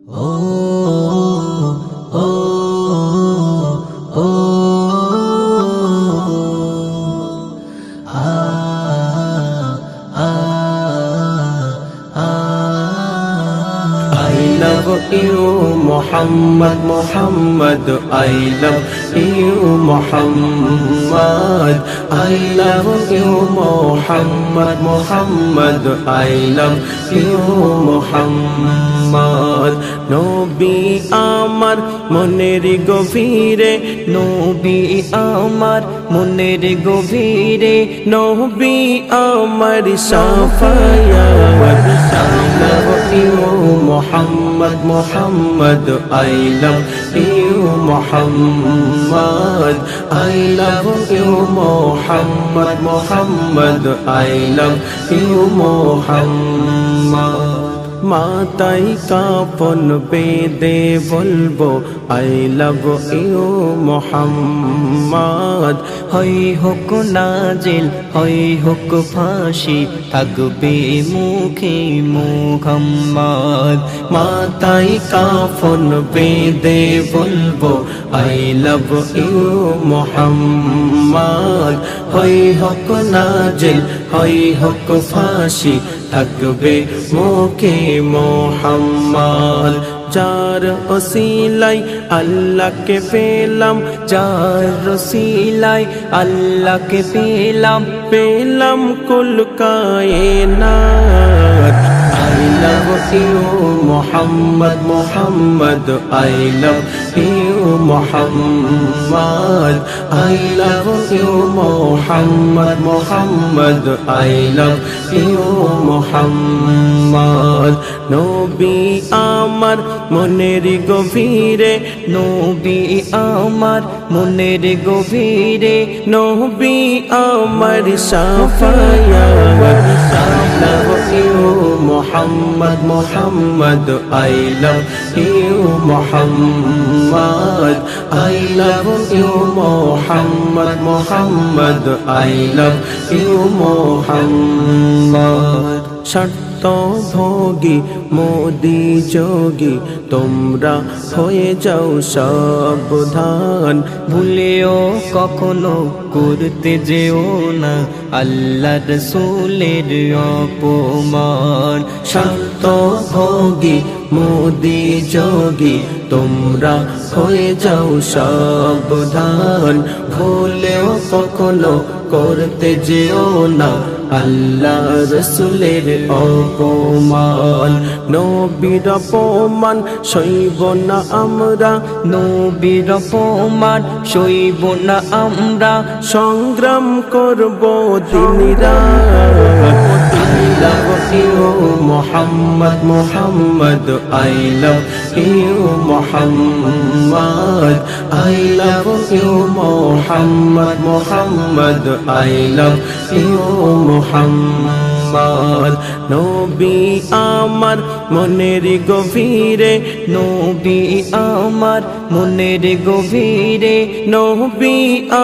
love you, Muhammad, Muhammad. I love you, Muhammad. I love you, Muhammad, Muhammad. I love you, Muhammad. নবী আমার মনের গভীরে, নবী আমার মনের গভীরে, নবী আমার Safayat. I love you, Muhammad, Muhammad. I love you, Muhammad. I love you, Muhammad, Muhammad. I love you, Muhammad. মাথায় কাফন বেঁধে বলবো I love you, Muhammad. হয় হোক নাজিল, হয় হোক ফাঁসি, থাকবে মুখে মুহাম্মদ। মাথায় কাফন বেঁধে বলবো I love you, Muhammad. হয় হোক নাজিল, হয় হোক ফাঁসি, থাকবে মুখে মুহাম্মদ। যার ওসিলায় আল্লাহকে পেলাম, যার ওসিলায় আল্লাহকে পেলাম, পেলাম কুল কায়নাত। I love you, Muhammad, Muhammad. I love you, Muhammad. I love you, Muhammad, Muhammad. I love you, Muhammad. নবী আমার মনের গভীরে, নবী আমার মনের গভীরে, নবী আমার Safayat. I love you, Muhammad, Muhammad. I love you, Muhammad. I love you, Muhammad, Muhammad. I love you, Muhammad. শর্ত ভোগী মোদি যোগী, তোমরা হয়ে যাও সাবধান। ভুলেও কখনো করতে যেও না আল্লাহ রাসূলের অপমান। শর্ত ভোগী মোদি যোগী, তোমরা হয়ে যাও সাবধান। ভুলেও কখনো করতে যেও না আল্লাহ রাসূলের অপমান। নবীর অপমান সইব না আমরা, নবীর অপমান সইব না আমরা, সংগ্রাম করব দিনরাত। I love you, Muhammad, Muhammad. I love you, Muhammad. I love you, Muhammad, Muhammad. I love you, Muhammad. নবী আমার মনের গভীরে, নবী আমার মনের গভীরে, নবী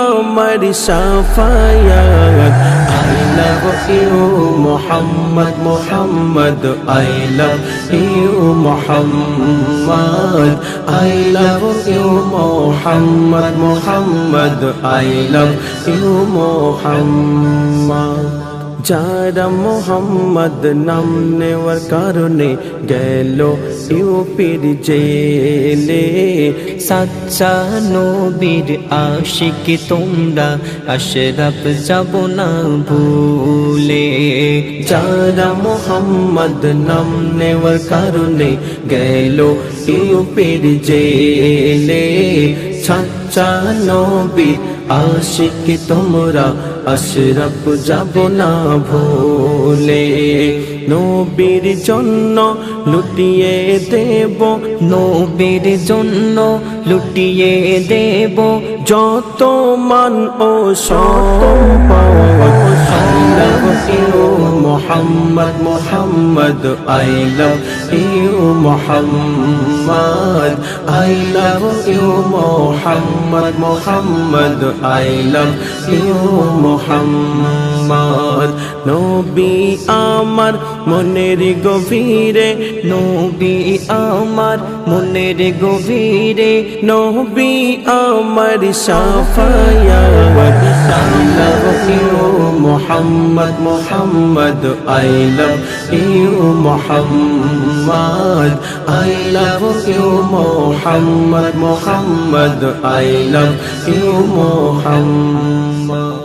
আমার Safayat. I love you, Muhammad, Muhammad. I love you, Muhammad. I love you, Muhammad, Muhammad. I love you, Muhammad. যারা মোহাম্মদ নাম নেওয়ার কারণে গেল ইউপির জেলে, সাচ্চা নবীর আশিক তোমরা আশরাফ যাব না ভুলে। যারা মোহাম্মদ নাম নেওয়ার কারণে গেল ইউপির জেলে, সাচ্চা নবীর আশিক তোমরা আশরাফ যাব না ভুলে। নবীর জন্য লুটিয়ে দেব, নবীর জন্য লুটিয়ে দেব যত মান ও সম্পদ। I love you, Muhammad, Muhammad. I love you, Muhammad. I love you, Muhammad, Muhammad. I love you, Muhammad. নবী আমার মনের গভীরে নবী আমার, মনের গভীরে নবী আমার Shafayat. I love you Muhammad, Muhammad, I love you Muhammad, I love you Muhammad, Muhammad, I love you Muhammad.